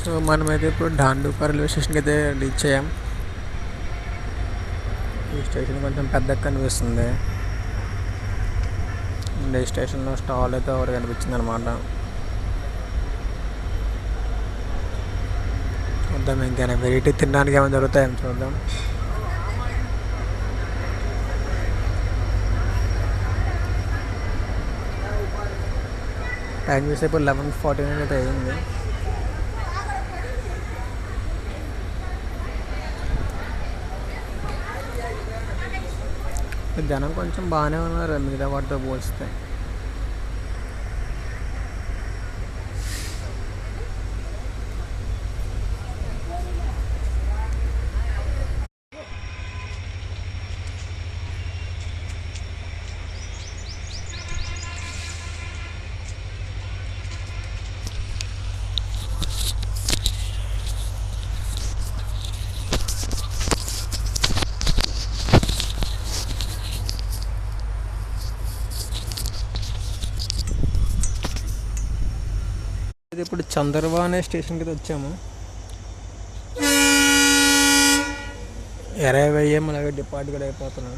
సో మనమైతే ఇప్పుడు ఢాండుకా రైల్వే స్టేషన్కి అయితే రీచ్ అయ్యాం. ఈ స్టేషన్ కొంచెం పెద్దగా కనిపిస్తుంది. ఈ స్టేషన్లో స్టాల్ అయితే ఒకటి కనిపించింది అనమాట. చూద్దాం ఇంకేమైనా వెరైటీ తినడానికి ఏమైనా దొరుకుతాయని చూద్దాం. టైం చూస్తే ఇప్పుడు 11:49 అయితే అయింది. జనం కొంచెం బాగానే ఉన్నారు మిగతా వాటితో పోలిస్తే. ఇప్పుడు చందర్వా అనే స్టేషన్కి అయితే వచ్చాము. AM అలాగే డిపార్ట్ కూడా అయిపోతున్నాం.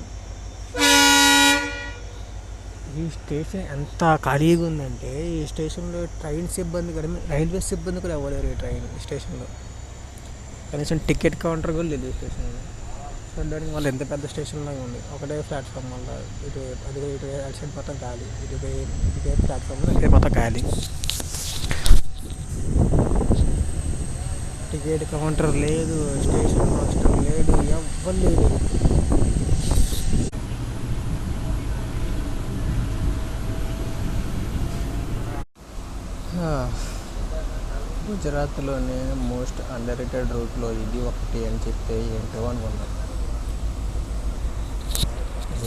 ఈ స్టేషన్ ఎంత ఖాళీగా ఉందంటే ఈ స్టేషన్లో ట్రైన్ సిబ్బంది కూడా, రైల్వే సిబ్బంది కూడా అవ్వలేరు ఈ స్టేషన్లో. కనీసం టికెట్ కౌంటర్ కూడా లేదు ఈ స్టేషన్లో. చూడడానికి వాళ్ళు ఎంత పెద్ద స్టేషన్లో ఉంది. ఒకటే ప్లాట్ఫామ్ వల్ల ఇటు అటు సైడ్ మొత్తం ఖాళీ, ఇటుకే ప్లాట్ఫామ్లో ఇటుకే మొత్తం ఖాళీ. టికెట్ కౌంటర్ లేదు, స్టేషన్ మాస్టర్ లేడు, ఎవ్వరు లేదు. గుజరాత్లోనే మోస్ట్ అండర్ రేటెడ్ రూట్లో ఇది ఒకటి అని చెప్తే ఏంటో అనుకున్నాను.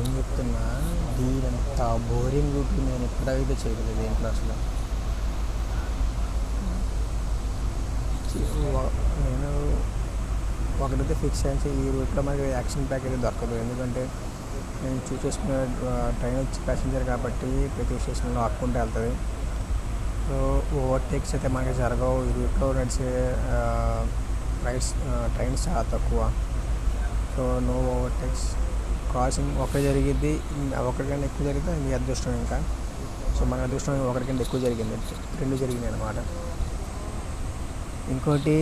ఏం చెప్తున్నా, దీనంత బోరింగ్ రూట్ నేను ఎప్పుడైతే చేయలేదు దేంట్లో అసలు. నేను ఒకటైతే ఫిక్స్ చేసి ఈ రూట్లో మనకి యాక్షన్ ప్యాక్ అయితే దొరకదు. ఎందుకంటే నేను చూస్ చేసుకున్న ట్రైన్ వచ్చి ప్యాసింజర్ కాబట్టి ప్రతి స్టేషన్లో ఆక్కుంటూ వెళ్తుంది. సో ఓవర్టేక్స్ అయితే మనకి జరగవు. ఈ రూట్లో నడిచే ట్రైన్స్ చాలా తక్కువ. So no overtakes. క్రాసింగ్ ఒకటి జరిగింది, ఒకరికన్నా ఎక్కువ జరిగితే మీ అదృష్టం. ఇంకా సో మన అదృష్టం ఒకరికంటే ఎక్కువ జరిగింది, 2 జరిగినాయి అన్నమాట. ఇంకోటి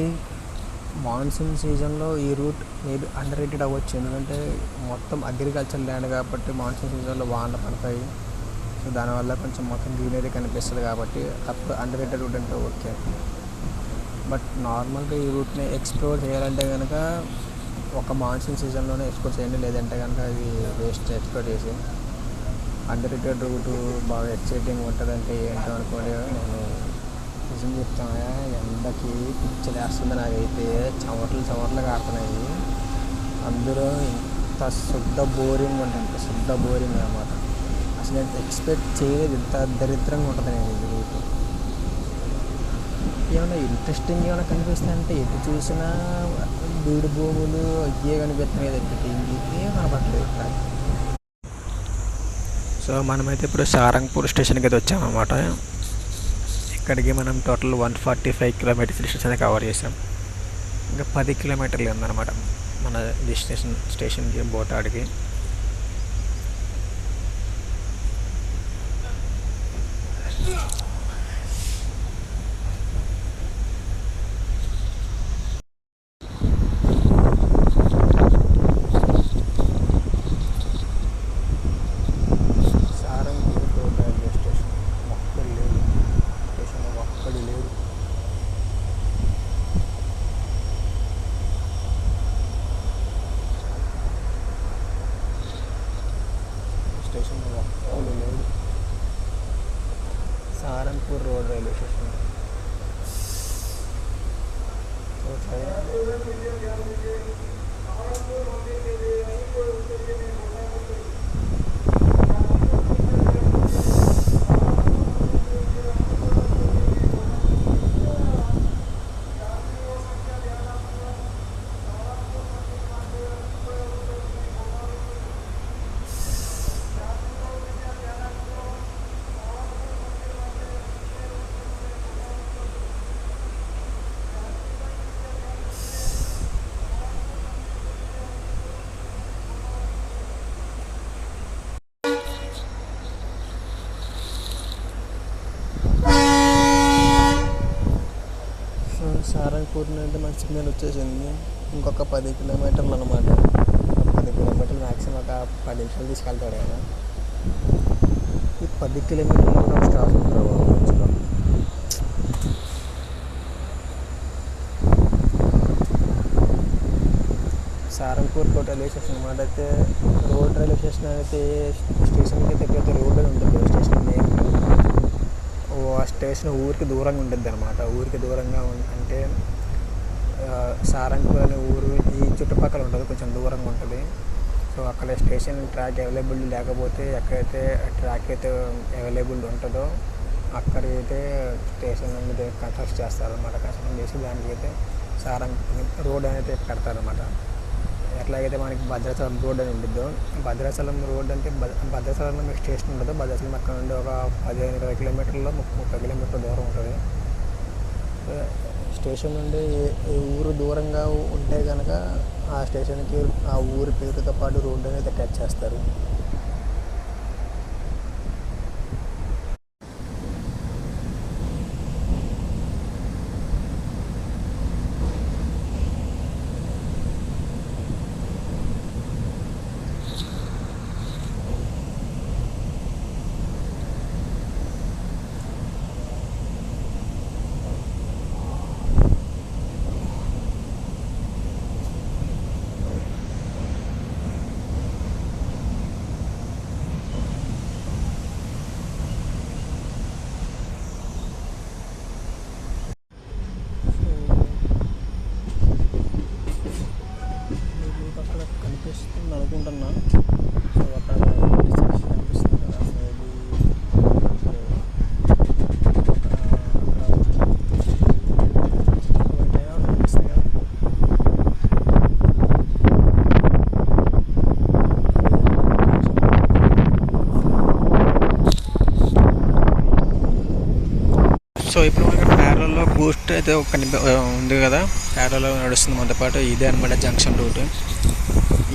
మాన్సూన్ సీజన్లో ఈ రూట్ మేబీ అండర్ రేటెడ్ అవ్వచ్చు. ఎందుకంటే మొత్తం అగ్రికల్చర్ ల్యాండ్ కాబట్టి మాన్సూన్ సీజన్లో వానలు పడతాయి. సో దానివల్ల కొంచెం మొత్తం గ్రీనరీ కనిపిస్తుంది కాబట్టి అప్పుడు అండర్ రేటెడ్ రూట్ అంటే ఓకే. బట్ నార్మల్గా ఈ రూట్ని ఎక్స్ప్లోర్ చేయాలంటే కనుక ఒక మాన్సూన్ సీజన్లోనే ఎక్స్ప్లోర్ చేయండి. లేదంటే కనుక అది వేస్ట్ ఎక్స్ప్లోర్ చేసి. అండర్ రేటెడ్ రూటు బాగా ఎక్సైటింగ్ ఉంటుందంటే ఏంటో అనుకోండి. నేను నిజం చెప్తాను, ఎండకి పిచ్చలేస్తుంది. నాకైతే చెమటలు కారుతున్నాయి. అందులో ఇంత శుద్ధ బోరింగ్ ఉంటుంది, శుద్ధ బోరింగ్ అన్నమాట. అసలు నేను ఎక్స్పెక్ట్ చేయలేదు ఇంత దరిద్రంగా ఉంటుంది. నేను ఇది రూట్ ఏమైనా ఇంట్రెస్టింగ్ ఏమైనా కనిపిస్తాయంటే ఎటు చూసినా బీడు భూములు అయ్యే కనిపిస్తున్నాయి తప్పితే ఇంకే కనపడలేదు ఇక్కడ. సో మనమైతే ఇప్పుడు సారంగపూర్ స్టేషన్కి అయితే వచ్చామన్నమాట. ఇక్కడికి మనం టోటల్ 145 కిలోమీటర్స్ డిస్టెన్స్ అయితే కవర్ చేసాం. ఇంకా 10 కిలోమీటర్లు ఉందన్నమాట మన స్టేషన్కి బోటాడికి. Sarangpur road railway station. Sarangpur నుండి మన సిగ్నల్ వచ్చేసింది. ఇంకొక 10 కిలోమీటర్లు అనమాట. 10 కిలోమీటర్లు మ్యాక్సిమం ఒక 10 నిమిషాలు తీసుకెళ్తాడు ఆయన. ఈ 10 కిలోమీటర్లు కూడా స్టాప్ ఉంటారు మంచిగా. సారంగపూర్ రోడ్ రైల్వే స్టేషన్ అనమాట. అయితే రోడ్ రైల్వే స్టేషన్ అయితే స్టేషన్కి దగ్గర రోడ్ అని ఉంటుంది. స్టేషన్ నేమ్ ఆ స్టేషన్ ఊరికి దూరంగా ఉంటుంది అనమాట. ఊరికి దూరంగా అంటే సారంగపూర్ అనే ఊరు ఈ చుట్టుపక్కల ఉంటుంది, కొంచెం దూరంగా ఉంటుంది. సో అక్కడ స్టేషన్ ట్రాక్ అవైలబుల్ లేకపోతే ఎక్కడైతే ట్రాక్ అయితే అవైలబుల్ ఉంటుందో అక్కడైతే స్టేషన్ అనేది కన్స్ట్రక్ట్ చేస్తారనమాట. కన్స్ట్రక్షన్ చేసి దానికి అయితే రోడ్ అనేది పెడతారనమాట. ఎట్లాగైతే మనకి భద్రాచలం రోడ్ అని ఉంటుందో, భద్రాచలం రోడ్ అంటే భద్రాచలంలో మీకు స్టేషన్ ఉండదు. భద్రాచలం అక్కడ నుండి ఒక 15-20 కిలోమీటర్లో 30 కిలోమీటర్ల దూరం ఉంటుంది. స్టేషన్ నుండి ఊరు దూరంగా ఉంటే కనుక ఆ స్టేషన్కి ఆ ఊరి పేరుతో పాటు రోడ్డు అనేది అటాచ్ చేస్తారు. సో ఇప్పుడు మనకి ప్యారలలో బూస్ట్ అయితే ఒక ఉంది కదా, ప్యారలలో నడుస్తుంది మనతో పాటు. ఇదే అనమాట జంక్షన్ రూట్.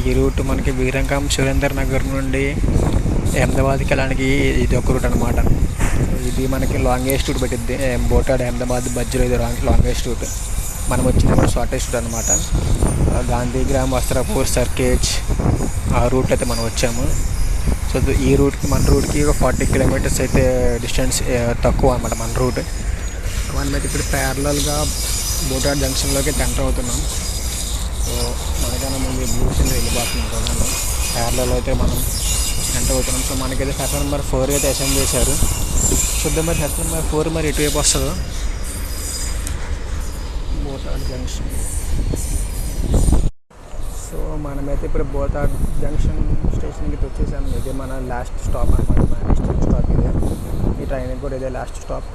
ఈ రూట్ మనకి వీరంగం సురేందర్ నగర్ నుండి అహ్మదాబాద్కి వెళ్ళడానికి ఇది ఒక రూట్ అనమాట. ఇది మనకి లాంగెస్ట్ రూట్ పెట్టిద్ది. బోటాడ్ అహ్మదాబాద్ మధ్యలో ఇది లాంగెస్ట్ రూట్. మనం వచ్చింది కూడా షార్టెస్ట్ రూట్ అనమాట. గాంధీగ్రామ్, వస్త్రాపూర్, సర్కేజ్ ఆ రూట్ అయితే మనం వచ్చాము. సో ఈ రూట్కి మన రూట్కి ఒక 40 కిలోమీటర్స్ అయితే డిస్టెన్స్ తక్కువ అనమాట మన రూట్. మనమైతే ఇప్పుడు ప్యారలల్గా బోటాడ్ జంక్షన్లోకి ఎంటర్ అవుతున్నాం. సో మనకైనా ముందు బ్లూ కింద వెళ్ళిపోతున్నాం చూడండి. ప్యారలలో అయితే మనం ఎంటర్ అవుతున్నాం. సో మనకైతే సెక్షన్ నెంబర్ 4 అయితే అసైన్ చేశారు. చూద్దాం మరి సెక్షన్ నెంబర్ 4 మరి ఎటువైపు వస్తుందో. బోటాడ్ జంక్షన్. సో మనమైతే ఇప్పుడు బోటాడ్ జంక్షన్ స్టేషన్కి వచ్చేసాము. ఇదే మన లాస్ట్ స్టాప్ అనమాట. మన నెక్స్ట్ స్టాప్ ఇదే. ఈ ట్రైన్కి కూడా ఇదే లాస్ట్ స్టాప్.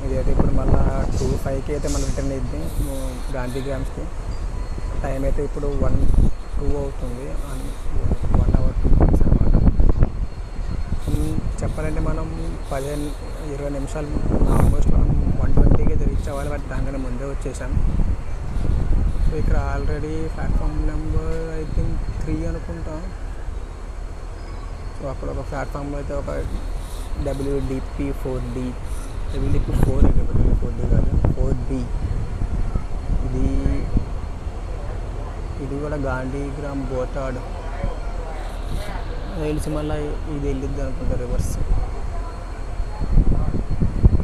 ఇదైతే ఇప్పుడు మళ్ళీ 2:05కి అయితే మనం రిటర్న్ అయ్యింది గాంధీగ్రామ్స్కి. టైం అయితే ఇప్పుడు 1:02 అవుతుంది. 1 అవర్ 2 minutes అనమాట. చెప్పాలంటే మనం 15-20 నిమిషాలు ఆల్మోస్ట్ మనం 1:20కి అయితే రీచ్ అవ్వాలి. బట్ దానికన్నా ముందే వచ్చేసాం. సో ఇక్కడ already platform number I think 3 అనుకుంటాం. సో అక్కడ ఒక ప్లాట్ఫామ్లో అయితే ఒక WDP4D, WDP4 అండి, WDP4D కాదు, 4D. ఇది కూడా గాంధీగ్రామ్ బోటాడ్ తెలిసి మళ్ళీ ఇది వెళ్ళిద్ది అనుకుంటా రివర్స్.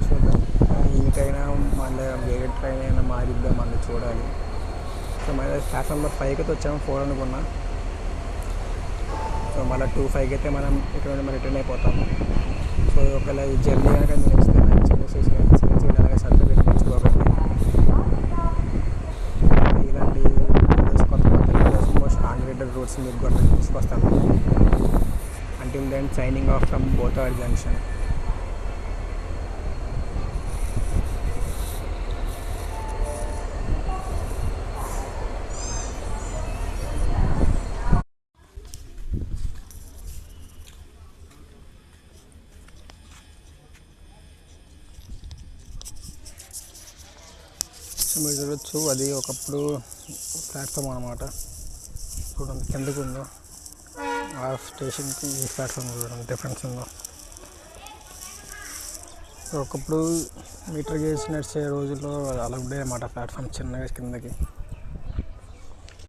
చూద్దాం, ఇంకైనా మళ్ళీ వేరే ట్రైన్ అయినా మారిద్దాం, మళ్ళీ చూడాలి. సో మళ్ళీ ప్లాట్ఫామ్ నెంబర్ 5కి అయితే వచ్చాము. 4 అనుకున్నా. సో మళ్ళీ 2:05కి అయితే మనం ఇక్కడ నుండి రిటర్న్ అయిపోతాము. సో ఒకవేళ ఈ జర్నీ కనుక మీరు నచ్చితే నాకు చిన్న అలాగే సబ్స్క్రైబ్ చేసుకోకండి. ఇలాంటి వీడియోస్ కొత్త వీడియోస్ మోస్ట్ అన్రిలేటెడ్ రూట్స్ మీకు కూడా తీసుకొస్తాను. Until then signing off from Botad junction. మీరు చూడవచ్చు, అది ఒకప్పుడు ప్లాట్ఫామ్ అనమాట. చూడండి కిందకు ఉందో, ఆ స్టేషన్కి ఈ ప్లాట్ఫామ్ చూడండి డిఫరెన్స్ ఉందో. ఒకప్పుడు మీటర్ గేజ్ నడిచే రోజుల్లో అలా ఉండే అన్నమాట ప్లాట్ఫామ్ చిన్నగా కిందకి.